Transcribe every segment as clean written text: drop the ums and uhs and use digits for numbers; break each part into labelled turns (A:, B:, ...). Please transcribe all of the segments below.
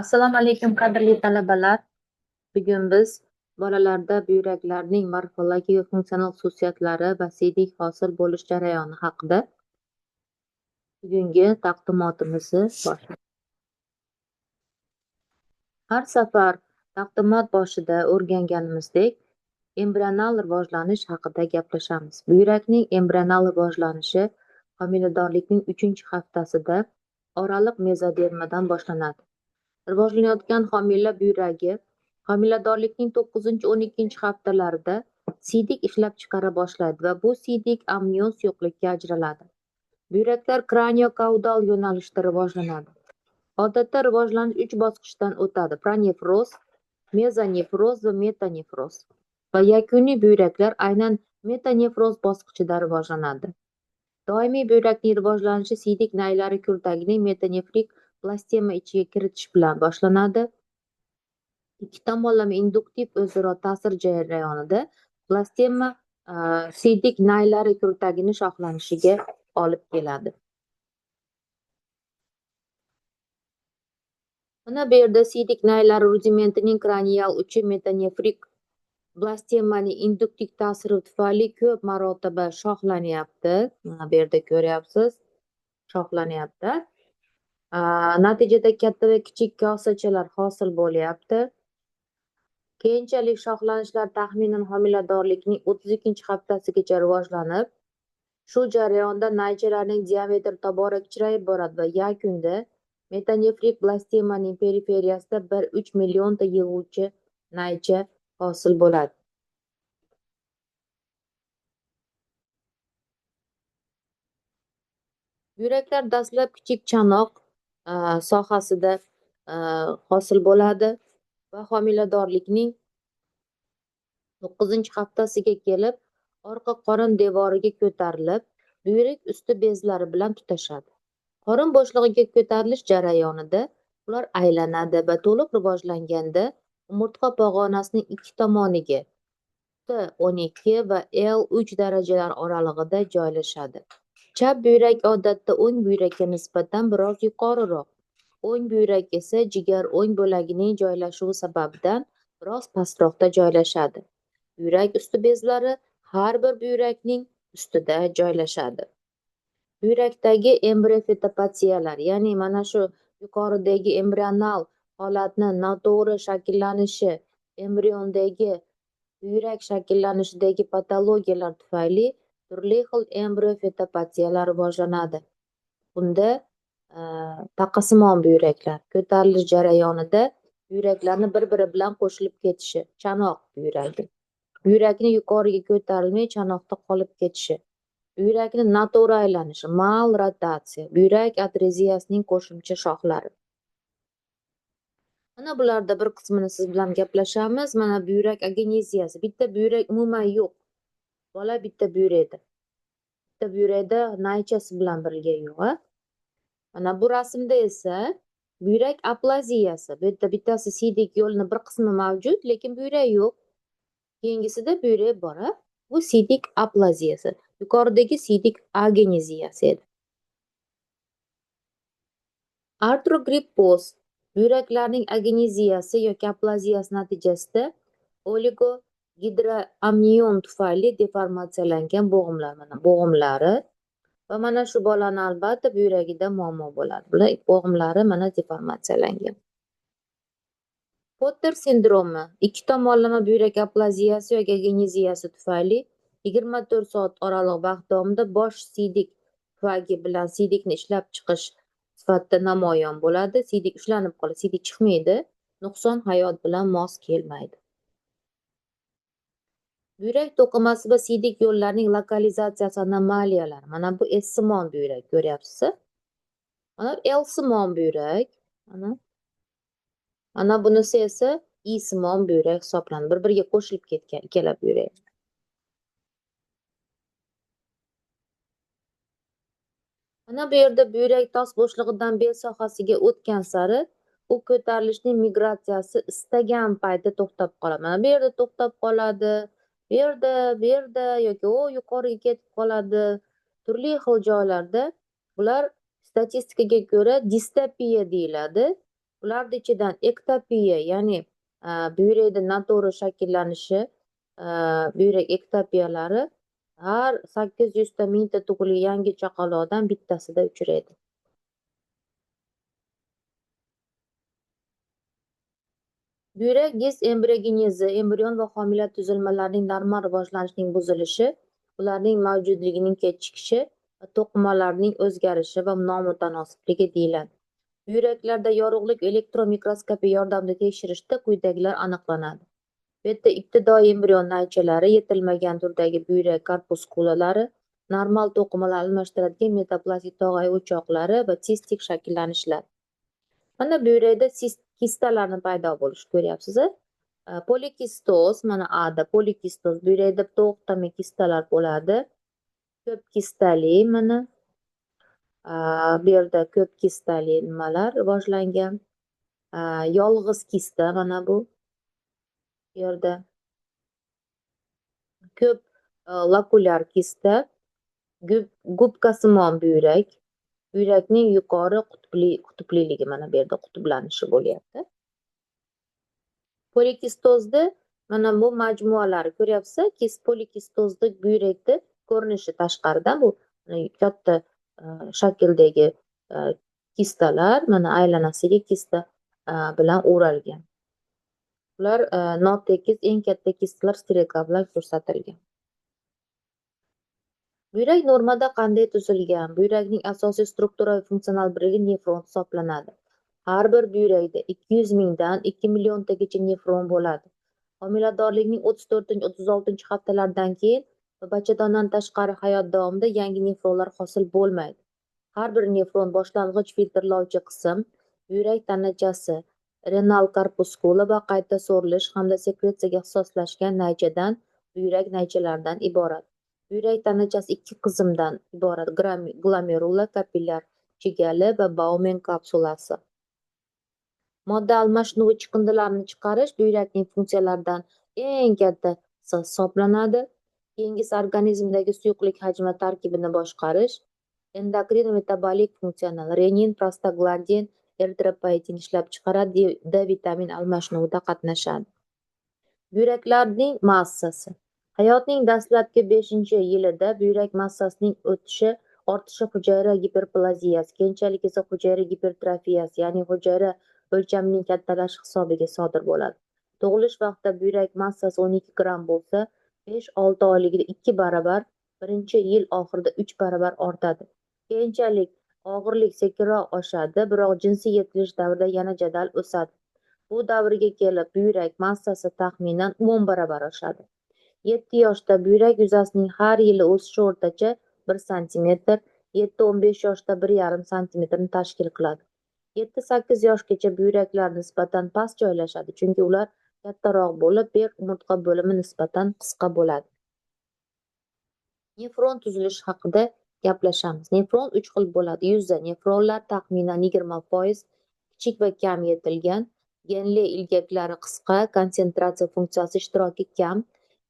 A: Assalomu alaykum, qadrli talabalar. Bugun biz bolalarda buyraklarning morfologik va funksional xususiyatlari va siydik hosil bo'lish jarayoni haqida bugungi taqdimotimizni boshlaymiz. Har safar taqdimot boshida o'rganganimizdek, embrional rivojlanish haqida gaplashamiz. Buyrakning embrional rivojlanishi homiladorlikning 3-haftasida oraliq mezodermadan boshlanadi. Rivojlanayotgan homila buyragi homiladorlikning 9-12 haftalarida siydik ishlab chiqara boshlaydi va bu siydik amniyoz yo'qlikka ajraladi. Buyraklar kraniokaudal yo'nalishda rivojlanadi. Odatda rivojlanish 3 bosqichdan o'tadi: pronefroz, mezonefroz va metanefroz. Va yakuniy buyraklar aynan metanefroz bosqichida rivojlanadi. Doimiy buyrakning rivojlanishi siydik naylari kurtagining metanefrik plastema ichiga kiritish bilan boshlanadi. Ikki tomonlama induktiv o'zaro ta'sir jarayonida plastema siydik naylari kurtagini shoxlanishiga olib keladi. Mana bu yerda siydik naylar rudimentining kranial uchi metanefrik plastemaning induktiv ta'siri tufayli ko'p marotaba shoxlanyapti. Mana bu yerda ko'ryapsiz, shoxlanyapti. Natijada katta va kichik kosachalar hosil bo'lyapti. Keyinchalik shoxlanishlar taxminan homiladorlikning 32-haftasigacha rivojlanib, shu jarayonda naychalarning diametri tobora kichrayib boradi va yakunda metanefrik plastemaning periferiyasida 1-3 millionta yig'uvchi naycha hosil bo'ladi. Buyraklar dastlab kichik chanoq sohasida hosil bo'ladi va homiladorlikning 9-haftasiga kelib, orqa qorin devoriga ko'tarilib, buyrak usti bezlari bilan tutashadi. Qorin bo'shlig'iga ko'tarilish jarayonida ular aylanadi va to'liq rivojlanganda umurtqa pog'onasining ikki tomoniga T12 va L3 darajalar oralig'ida joylashadi. Chap buyrak odatda o'ng buyrakka nisbatan biroz yuqoriroq, o'ng buyrak esa jigar o'ng bo'lagining joylashuvi sababidan biroz pastroqda joylashadi. Buyrak usti bezlari har bir buyrakning ustida joylashadi. Buyrakdagi embriofitopatiyalar, ya'ni mana shu yuqoridagi embrional holatni noto'g'ri shakllanishi, embriondagi buyrak shakllanishidagi patologiyalar tufayli turli xil embriofitopatiyalar rivojlanadi. Bunda taqasimon buyraklar ko'tarilish jarayonida buyraklarni bir-biri bilan qo'shilib ketishi, chanoq buyragi, buyrakni yuqoriga ko'tarilmay chanoqda qolib ketishi, buyrakni noto'g'ri aylanishi, malrotatsiya, buyrak atreziyasining qo'shimcha shoxlari. Mana bularda bir qismini siz bilan gaplashamiz. Mana buyrak ageneziyasi. Bitta buyrak umuman yo'q. Bola bitta buyrakda. Bitta buyrakda naychasi bilan birga yo'q. Mana bu rasmda esa buyrak aplaziyasi. Bu yerda bittasi siydik yo'lni bir qismi mavjud, lekin buyrak yo'q. Keyingisida buyrak bor. Bu siydik aplaziyasi. Yuqoridagi siydik ageneziyasi edi. Artrogripoz buyraklarning ageneziyasi yoki aplaziyasi natijasida oligogidroamnion tufayli deformatsiyalangan bo'g'imlar, mana bo'g'imlari va mana shu bolani albatta buyragida muammo bo'ladi. Bular bo'g'imlari mana deformatsiyalangan. Potter sindromi ikki tomonlama buyrak aplaziyasi yoki ageneziyasi tufayli 24 soat oraliq vaqt davomida bosh siydik tufagi bilan siydikni ishlab chiqish sifatida namoyon bo'ladi. Siydik ushlanib qoladi, siydik chiqmaydi, nuqson hayot bilan mos kelmaydi. Buyrak to'qimasi va siydik yo'llarining lokalizatsiyasi anomaliyalari. Mana bu S-simon buyrak ko'ryapsiz. Mana L-simon buyrak. Mana bunisi esa I-simon buyrak hisoblanadi. Bir-biriga qo'shilib ketgan ikkala buyrak. Mana bu yerda buyrak tos bo'shlig'idan bez sohasiga o'tgan sari u ko'tarilishning migratsiyasi istagan paytda to'xtab qoladi. Mana bu yerda to'xtab qoladi, bu yerda yoki yuqoriga ketib qoladi. Turli xil joylarda bular statistikaga ko'ra distopiya deyiladi. Ularni ichidan ektopiya, ya'ni buyrakda noto'g'ri shakllanishi, buyrak ektopiyalari har 800 ta mingta tug'ilgan yangi chaqaloqdan bittasida uchraydi. Buyrak embriogenezi, embrion va homila tuzilmalarining normal rivojlanishining buzilishi, ularning mavjudligining kechikishi va to'qimalarning o'zgarishi va nomutanosiblig'i deyiladi. Buyraklarda yorug'lik elektron mikroskopiya yordamida tekshirishda quyidagilar aniqlanadi. Bu yerda ibtidoiy embrion naychalari, yetilmagan turdagi buyrak korpuskulalari, normal to'qimalar almashtiradigan metaplazmik tog'ay o'choqlari va sistik shakllanishlar. Mana buyrakda kistalarni paydo bo'lishini ko'ryapsiz. Polikistoz, mana A'da polikistoz, buyrakda to'xtama kistalar bo'ladi. Ko'p kistali, mana bu yerda ko'p kistali nimalar rivojlangan. Yolg'iz kista, mana bu yerda ko'p lokulyar kista, gubkasimon buyrak, buyrakning yuqori qutubliligi, mana bu yerda qutublanishi bo'lyapti. Polikistozda mana bu majmualar ko'ryapsiz, polikistozda buyrakda ko'rinishi tashqaridan bu katta shakldagi kistalar, mana aylanasiga kista bilan o'ralgan. Ular notekis, eng katta kistalar strelka bilan ko'rsatilgan. Buyrak normada qanday tuzilgan? Buyrakning asosiy strukturaviy funksional birligi nefron hisoblanadi. Har bir buyrakda 200 mingdan 2 milliontagacha nefron bo'ladi. Homiladorlikning 34-36 haftalaridan keyin va bachadondan tashqari hayot davomida yangi nefronlar hosil bo'lmaydi. Har bir nefron boshlang'ich filtrlovchi qism, buyrak tanachasi, renal korpuskula va qayta so'rilish hamda sekretsiyaga ixtisoslashgan naychadan, buyrak naychalaridan iborat. Buyrak tanachasi ikki qismdan iborat: glomerula, kapillyar chigali va Baumen kapsulasi. Modda almashinuvi chiqindilarni chiqarish buyrakning funksiyalaridan eng kattasi hisoblanadi. Keyingisi organizmdagi suyuqlik hajmi tarkibini boshqarish, endokrin metabolik funksional, renin, prostaglandin, eritropoetin ishlab chiqaradi, D vitamin almashinuvida qatnashadi. Buyraklarning massasi. Hayotning dastlabki 5-yilida buyrak massasining ortishi hujayra giperplaziyasi, keyinchalik esa hujayra gipertrofiyasi, ya'ni hujayra o'lchamining kattalashi hisobiga sodir bo'ladi. Tug'ilish vaqtida buyrak massasi 12 gramm bo'lsa, 5-6 oyligida 2 barobar, birinchi yil oxirida 3 barobar ortadi. Keyinchalik og'irlik sekinroq oshadi, biroq jinsiy yetilish davrida yana jadal o'sadi. Bu davrga kelib buyrak massasi taxminan 10 barobar oshadi. 7 yoshda buyrak yuzasining har yili o'sishi o'rtacha 1 sm, 7-15 yoshda 1,5 sm tashkil qiladi. 7-8 yoshgacha buyraklar nisbatan past joylashadi, chunki ular kattaroq bo'lib, bek umurtqa bo'limi nisbatan qisqa bo'ladi. Nefron tuzilishi haqida gaplashamiz. Nefron 3 xil bo'ladi. Yuzda nefronlar taxminan 20% kichik va kam yetilgan, genli ilgaklari qisqa, konsentratsiya funksiyasi ishtiroki kam.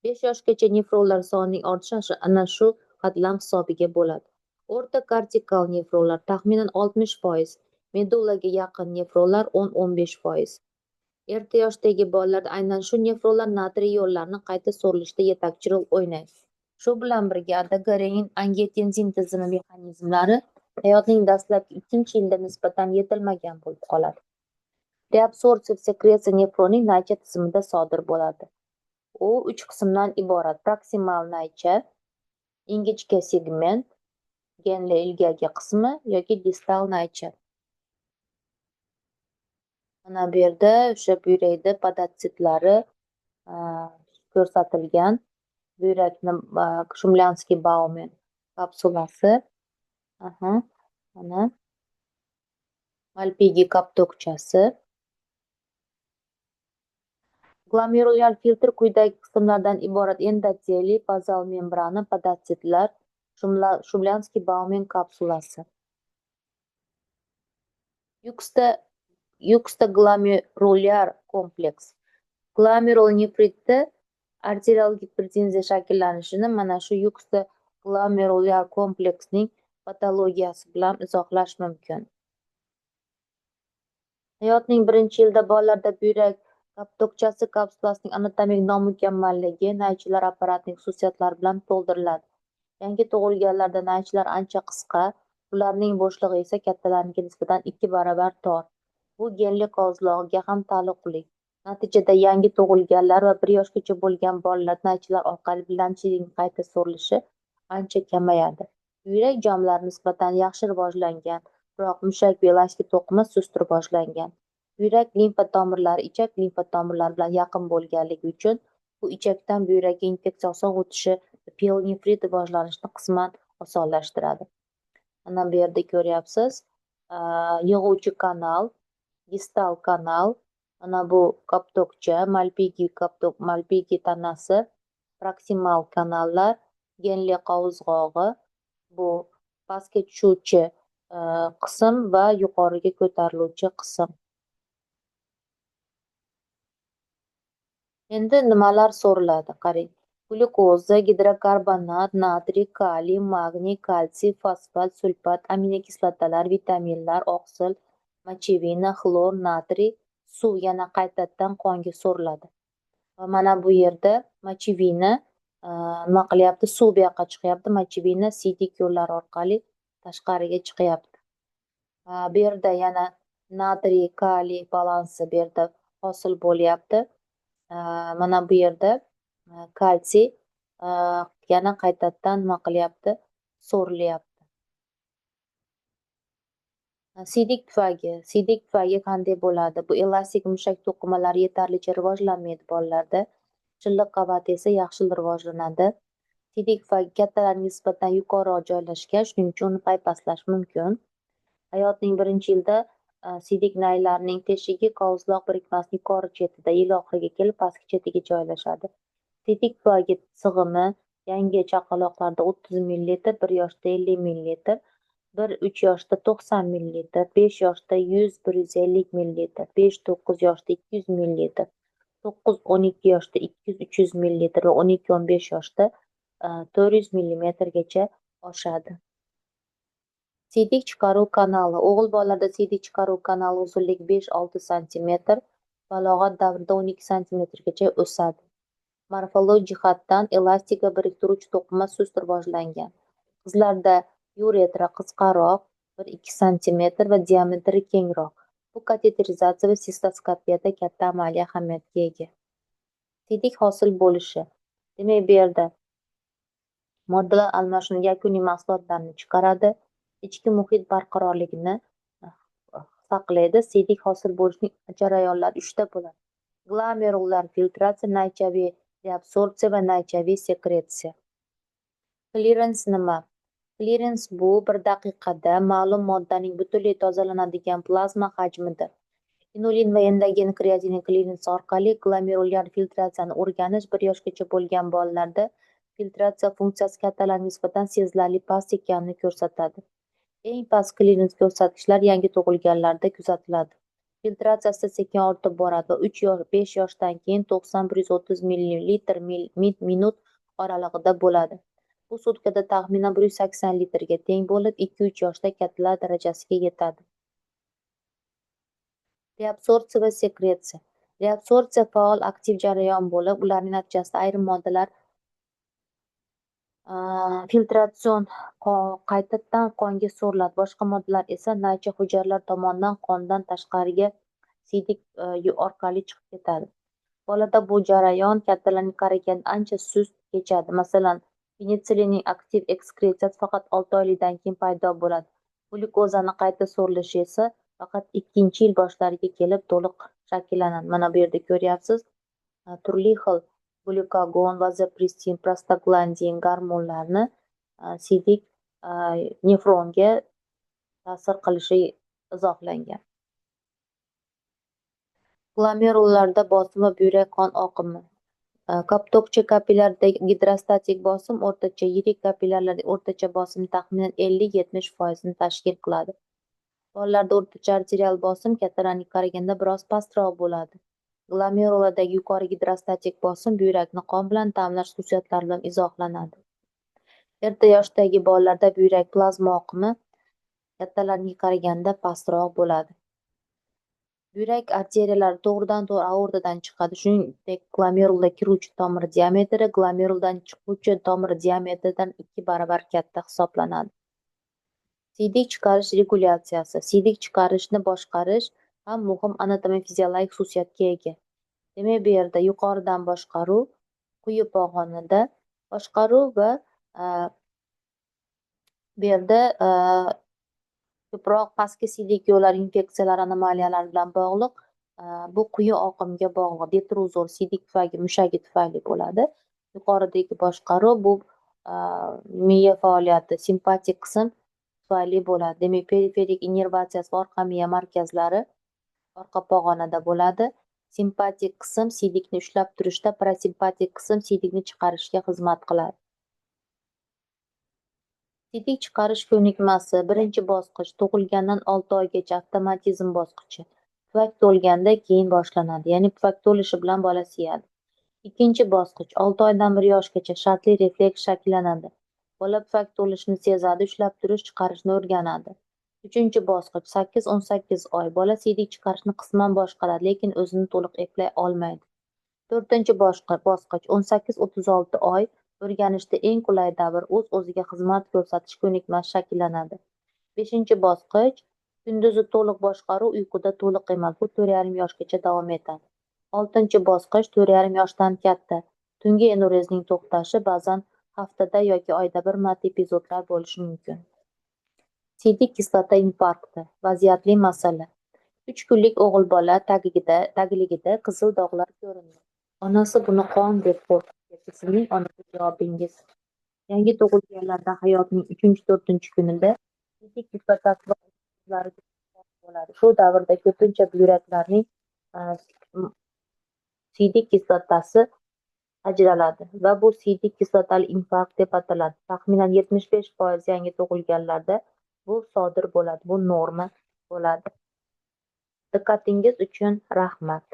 A: 5 yoshgacha nefronlar sonining ortishi ana shu qatlam hisobiga bo'ladi. O'rta kortikal nefronlar taxminan 60%, medullaga yaqin nefronlar 10-15%. Erta yoshdagi bolalarda aynan shu nefronlar natriy yo'llarini qayta so'rilishda yetakchi rol o'ynaydi. Shu bilan birga adrenaline-angiotensin tizimi mexanizmlari hayotning dastlabki 2-yilda nisbatan yetilmagan bo'lib qoladi. Reabsorpsiv sekretsiya nefronning naycha tizimida sodir bo'ladi. U 3 qismdan iborat: proksimal naycha, ingichka segment, genli ilgagi qismi yoki distal naycha. Mana bu yerda o'sha buyrakda podotsitlari ko'rsatilgan. Buyrakni Shumlyanskiy Baumen kapsulasi. Mana Malpighi kaptokchasi. Glomerulyar filtr quyidagi qismlardan iborat: endoteliy, bazal membrana, podotsitlar, Shumlyanskiy Baumen kapsulasi. Yuxta-glomerulyar kompleks. Glomerulonefritda arterial gipertenziya shakllanishini mana shu yuxta-glomerulyar kompleksning patologiyasi bilan izohlash mumkin. Hayotning birinchi yilida bolalarda buyrak kaptokchasi kapsulasining anatomik nomukammalligi naychilar apparatining xususiyatlari bilan to'ldiriladi. Yangi tug'ilganlarda naychilar ancha qisqa, ularning bo'shlig'i esa kattalarnikiga nisbatan 2 barobar tor. Bu genli hovuzlog'iga ham taalluqli. Natijada yangi tug'ilganlar va 1 yoshgacha bo'lgan bolalar naychilar orqali bilamchilikning qayta so'rilishi ancha kamayadi. Buyrak jomlari nisbatan yaxshi rivojlangan, biroq mushak va elastik to'qima sust rivojlangan. Buyrak limfa tomirlari ichak limfa tomirlari bilan yaqin bo'lganligi uchun bu ichakdan buyrakka infeksiya oson o'tishi va pielonefrit rivojlanishini qisman osonlashtiradi. Mana bu yerda ko'ryapsiz, yig'uvchi kanal, distal kanal, mana bu koptokcha, Malpighi tanasi, proksimal kanallar, genli qovuzg'og'i, bu pastga tushuvchi qism va yuqoriga ko'tariluvchi qism. Endi nimalar so'riladi? Qarang. Glyukoza, gidrokarbonat, natriy, kaliy, magniy, kalsiy, fosfat, sulfat, aminokislotalar, vitaminlar, oqsil, mochevina, xlor, natriy, suv yana qaytadan qonga so'riladi. Va mana bu yerda mochevina nima qilyapti? Suv bu yoqqa chiqyapti, mochevina siydik yo'llar orqali tashqariga chiqyapti. Bu yerda yana natriy, kaliy balansi bu yerda hosil bo'lyapti. Mana bu yerda kalsiy yana qaytadan nima qilyapti? So'rilyapti. Siydik tufayli qanday bo'ladi? Bu elastik mushak to'qimalari yetarlicha rivojlanmaydi bolalarda. Shilliq qavati esa yaxshi rivojlanadi. Siydik tufayli kattalarga nisbatan yuqoriroq joylashgan, shuning uchun uni paypaslash mumkin. Hayotning birinchi yilida siydik naylarning teshigi qovuzloq birikmasining yuqori chetida, yil oxiriga kelib pastki chetiga joylashadi. Siydik tufayli sig'imi yangi chaqaloqlarda 30 ml, 1 yoshda 50 ml, 1-3 yoshda 90 ml, 5 yoshda 100-150 ml, 5-9 yoshda 200 ml, 9-12 yoshda 200-300 ml va 12-15 yoshda 400 ml-gacha oshadi. Siydik chiqaruv kanali. O'g'il bolalarda siydik chiqaruv kanali uzunligi 5-6 sm, balog'at davrida 12 sm-gacha o'sadi. Morfologik jihatdan elastik va biriktiruvchi to'qima sust rivojlangan. Qizlarda uretra qisqaroq, 1-2 sm va diametri kengroq. Bu kateterizatsiya va sistoskopiyada katta amaliy ahamiyatga ega. Siydik hosil bo'lishi. Demak, bu yerda moddalar almashinuvi yakuniy mahsulotlarni chiqaradi. Ichki muhit barqarorligini saqlaydi. Siydik hosil bo'lishning jarayonlari 3ta bo'ladi. Glomerular filtratsiya, naychaviy reabsorpsiya va naychaviy sekretsiya. Clearance nima? Clearance bu 1 daqiqada ma'lum moddaning butunlay tozalanadigan plazma hajmidir. Inulin va endogen kreatinin clearance orqali glomerulyar filtratsiyani o'rganish 1 yoshgacha bo'lgan bolalarda filtratsiya funksiyasi kattalarga nisbatan sezilarli past ekanini ko'rsatadi. Eng past clearance ko'rsatkichlar yangi tug'ilganlarda kuzatiladi. Filtratsiya sekin ortib boradi va 3-5 yoshdan keyin 90-130 ml/minut oralig'ida bo'ladi. Bu sutkada taxminan 180 litrga teng bo'lib, 2-3 yoshda kattalar darajasiga yetadi. Reabsorpsiya va sekretsiya. Reabsorpsiya faol aktiv jarayon bo'lib, ularning natijasida ayrim moddalar filtratsion qaytadan qonga so'riladi. Boshqa moddalar esa naycha hujayralar tomonidan qondan tashqariga siydik orqali chiqib ketadi. Bolada bu jarayon kattalarga qaraganda ancha sust kechadi. Masalan, penitsillinning aktiv ekskretsiyasi faqat 6 oylikdan keyin paydo bo'ladi. Glyukozani qayta so'rilishi esa faqat 2-yil boshlariga kelib to'liq shakllanadi. Mana bu yerda ko'ryapsiz, turli xil glyukagon, vazopressin, prostaglandin gormonlarni siydik nefronga ta'sir qilishi izohlangan. Glomerullarda bosim va buyrak qon oqimi. Koptokcha kapillyardagi gidrostatik bosim o'rtacha, yirik kapillyarlarda o'rtacha bosim taxminan 50-70% tashkil qiladi. Bolalarda o'rtacha arterial bosim kattalarga qaraganda biroz pastroq bo'ladi. Glomerulardagi yuqori gidrostatik bosim buyrakni qon bilan ta'minlash xususiyatlari bilan izohlanadi. Erta yoshdagi bolalarda buyrak plazma oqimi kattalarga qaraganda pastroq bo'ladi. Buyrak arteriyalari to'g'ridan-to'g'ri aortadan chiqadi. Shuningdek, glomerulga kiruvchi tomir diametri glomeruldan chiquvchi tomir diametridan 2 barobar katta hisoblanadi. Siydik chiqarish regulyatsiyasi. Siydik chiqarishni boshqarish ham muhim anatomo-fiziologik xususiyatga ega. Demak, bu yerda yuqoridan boshqaruv, quyi pog'onada boshqaruv va bu yerda ko'proq pastki siydik yo'llar infeksiyalari, anomaliyalari bilan bog'liq. Bu quyi oqimga bog'liq detruzor siydik tufayli mushagi tufayli bo'ladi. Yuqoridagi boshqaruv bu miya faoliyati simpatik qism tufayli bo'ladi. Demak, periferik innervatsiyasi orqa miya markazlari orqa pog'onada bo'ladi. Simpatik qism siydikni ushlab turishda, parasimpatik qism siydikni chiqarishga xizmat qiladi. Siydik chiqarish ko'nikmasi. Birinchi bosqich tug'ilgandan 6 oygacha avtomatizm bosqichi. Pufak to'lganda keyin boshlanadi, ya'ni pufak to'lishi bilan bola siyadi. Ikkinchi bosqich 6 oydan 1 yoshgacha shartli refleks shakllanadi. Bola pufak to'lishini sezadi, ushlab turish, chiqarishni o'rganadi. Uchinchi bosqich 8-18 oy. Bola siydik chiqarishni qisman boshqaradi, lekin o'zini to'liq eplay olmaydi. To'rtinchi bosqich 18-36 oy. O'rganishda eng qulay davr, o'z-o'ziga xizmat ko'rsatish ko'nikmasi shakllanadi. Beshinchi bosqich kunduzi to'liq boshqaruv, uyquda to'liq emas. Bu 4,5 yoshgacha davom etadi. Oltinchi bosqich 4,5 yoshdan katta. Tungi enurezning to'xtashi ba'zan haftada yoki oyda bir marta epizodlar bo'lishi mumkin. Siydik kislota infarkti. Vaziyatli masala. 3 kunlik o'g'il bola tagligida qizil dog'lar ko'rindi. Onasi buni qon deb qo'rqitdi. Sizning onaga javobingiz. Yangi tug'ilganlarda hayotning 3-4 kunida siydik kislotasi bo'ladi. Shu davrda ko'pincha buyraklarning siydik kislotasi ajraladi va bu siydik kislotali infarkt deb ataladi. Taxminan 75% yangi tug'ilganlarda bu sodir bo'ladi. Bu norma bo'ladi. Diqqatingiz uchun rahmat.